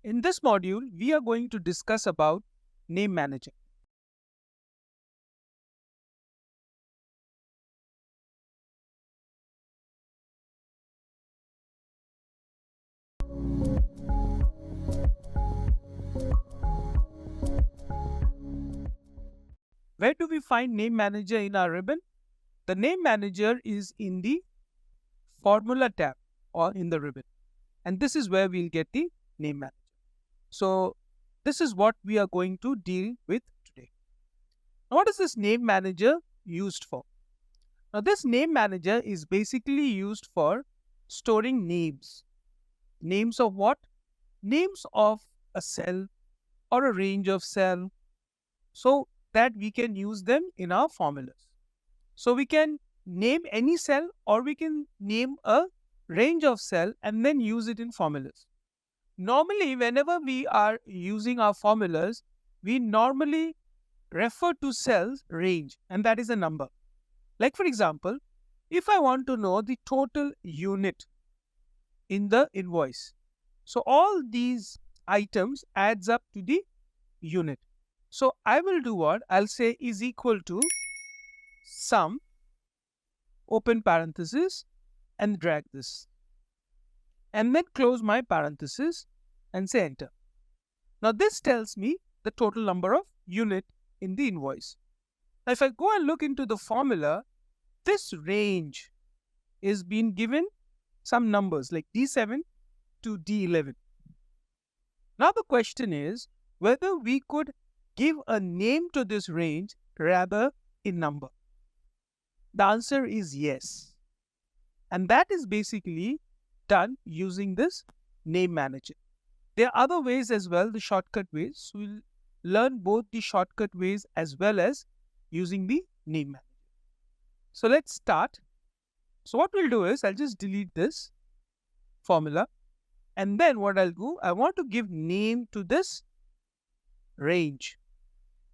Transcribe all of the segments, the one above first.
In this module, we are going to discuss about name manager. Where do we find name manager in our ribbon? The name manager is in the formula tab or in the ribbon. And this is where we'll get the name manager. So this is what we are going to deal with today. Now, what is this name manager used for? Now, this name manager is basically used for storing names. Names of what? Names of a cell or a range of cell, so that we can use them in our formulas. So we can name any cell or we can name a range of cell and then use it in formulas. Normally, whenever we are using our formulas, we normally refer to cells range, and that is a number. Like for example, if I want to know the total unit in the invoice, so all these items adds up to the unit. So I will do what? I'll say is equal to sum, open parenthesis, and drag this. And then close my parenthesis and say enter. Now this tells me the total number of unit in the invoice. Now if I go and look into the formula, this range is being given some numbers like D7 to D11. Now the question is whether we could give a name to this range rather in number. The answer is yes. And that is basically done using this name manager. There are other ways as well, the shortcut ways. So we'll learn both the shortcut ways as well as using the name manager. So let's start. So what we'll do is I'll just delete this formula. And then what I'll do, I want to give name to this range.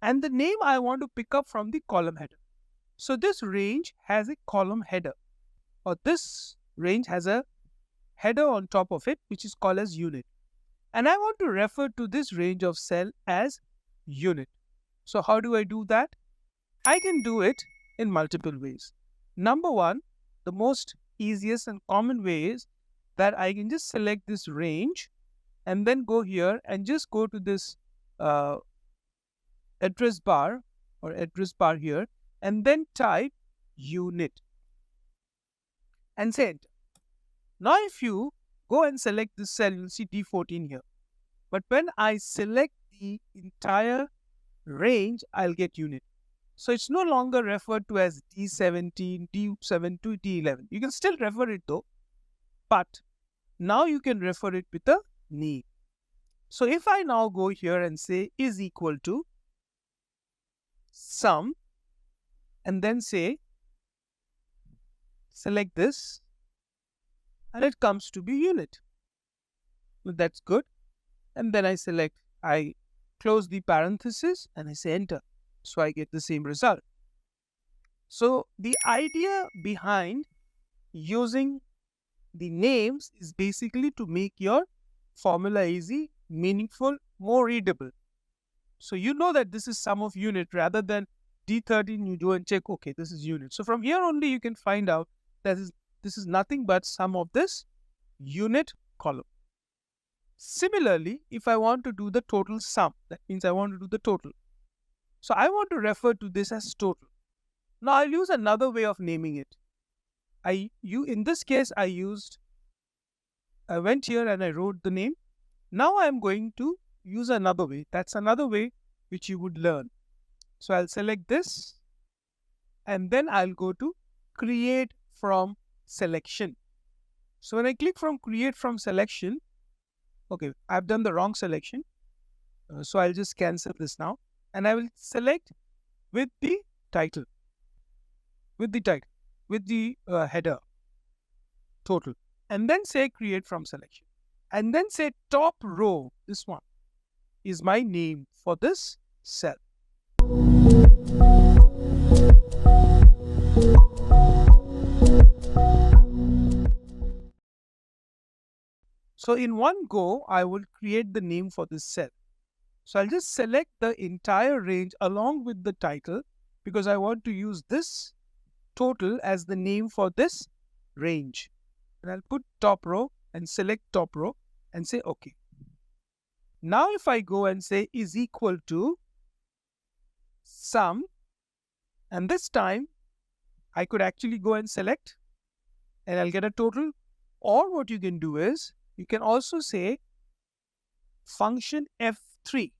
And the name I want to pick up from the column header. So this range has a column header, or this range has a header on top of it, which is called as unit. And I want to refer to this range of cell as unit. So how do I do that? I can do it in multiple ways. Number one, the most easiest and common way is that I can just select this range and then go here and just go to this address bar here and then type unit and say enter. Now if you go and select this cell, you'll see D14 here. But when I select the entire range, I'll get unit. So it's no longer referred to as D17, D7 to D11. You can still refer it though, but now you can refer it with a name. So if I now go here and say is equal to sum and then say select this and it comes to be unit. That's good. And then I close the parenthesis and I say enter. So I get the same result. So the idea behind using the names is basically to make your formula easy, meaningful, more readable. So you know that this is sum of unit rather than D13 you do and check, okay, this is unit. So from here only you can find out that this is nothing but sum of this unit column. Similarly, if I want to do the total sum, that means I want to do the total. So I want to refer to this as total. Now I'll use another way of naming it. In this case, I went here and I wrote the name. Now I'm going to use another way. That's another way which you would learn. So I'll select this and then I'll go to create from selection. So when I click from create from selection, okay, I've done the wrong selection. So I'll just cancel this now and I will select with the title, with the header total, and then say create from selection and then say top row, this one is my name for this cell. So in one go, I will create the name for this cell. So I'll just select the entire range along with the title because I want to use this total as the name for this range. And I'll put top row and select top row and say OK. Now if I go and say is equal to sum, and this time I could actually go and select and I'll get a total. Or what you can do is you can also say function F3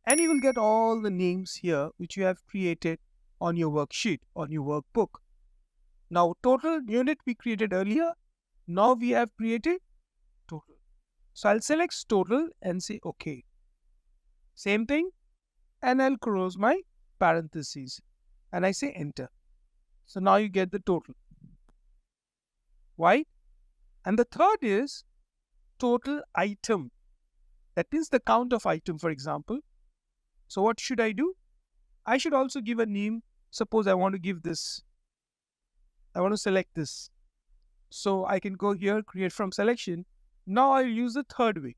and you will get all the names here which you have created on your worksheet, on your workbook. Now total unit we created earlier. Now we have created total. So I'll select total and say OK. Same thing, and I'll close my parentheses and I say enter. So now you get the total. Right? And the third is total item. That means the count of item, for example. So what should I do? I should also give a name. Suppose I want to give this. I want to select this. So I can go here, create from selection. Now I'll use the third way.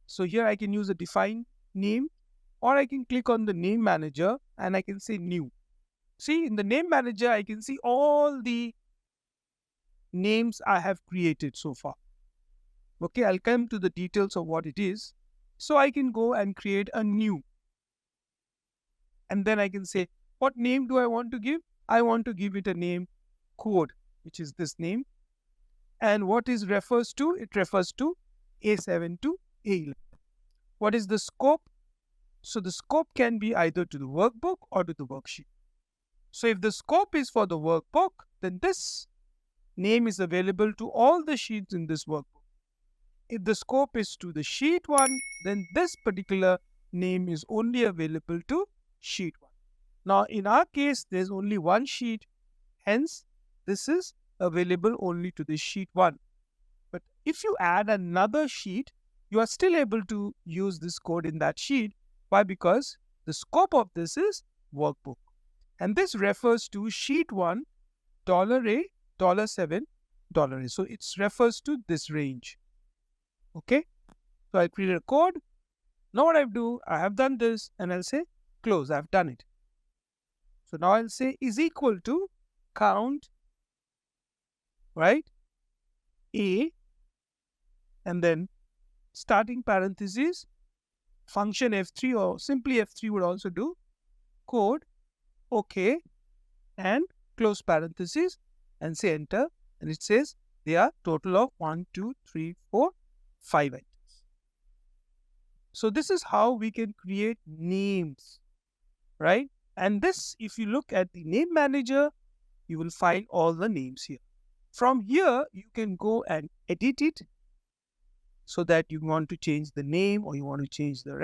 So here I can use a define name, or I can click on the name manager and I can say new. See, in the name manager, I can see all the names I have created so far. Okay, I'll come to the details of what it is. So I can go and create a new. And then I can say, what name do I want to give? I want to give it a name code, which is this name. And what is refers to? It refers to A7 to A11. What is the scope? So the scope can be either to the workbook or to the worksheet. So if the scope is for the workbook, then this name is available to all the sheets in this workbook. If the scope is to the sheet 1, then this particular name is only available to sheet 1. Now in our case, there's only one sheet, hence this is available only to the sheet 1. But if you add another sheet, you are still able to use this code in that sheet. Why? Because the scope of this is workbook. And this refers to sheet 1, $A, $7, $A. So it refers to this range. Okay. So I create a code. Now what I do, I have done this and I'll say close. I've done it. So now I'll say is equal to count, right? A, and then starting parentheses, function F3 or simply F3 would also do, code, OK, and close parentheses and say enter. And it says they are total of 1, 2, 3, 4, 5 items. So this is how we can create names, right? And this, if you look at the name manager, you will find all the names here. From here, you can go and edit it so that you want to change the name or you want to change the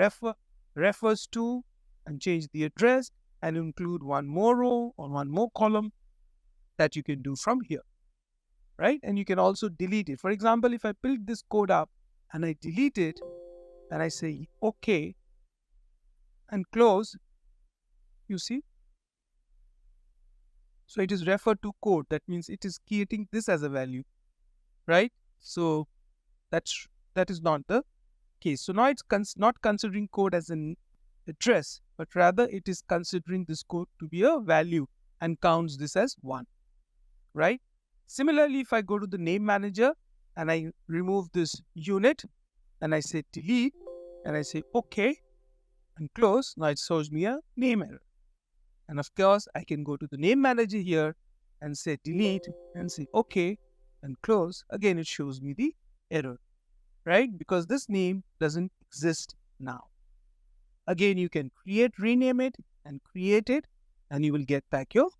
refers to, and change the address and include one more row or one more column that you can do from here, right? And you can also delete it. For example, if I build this code up and I delete it and I say OK and close, you see, so it is referred to code. That means it is creating this as a value, right? So that is not the case. So now it's not considering code as an address, but rather it is considering this code to be a value and counts this as 1, right? Similarly, if I go to the name manager and I remove this unit and I say delete and I say OK and close, now it shows me a name error. And of course, I can go to the name manager here and say delete and say OK and close. Again, it shows me the error, right? Because this name doesn't exist now. Again, you can rename it and create it, and you will get back your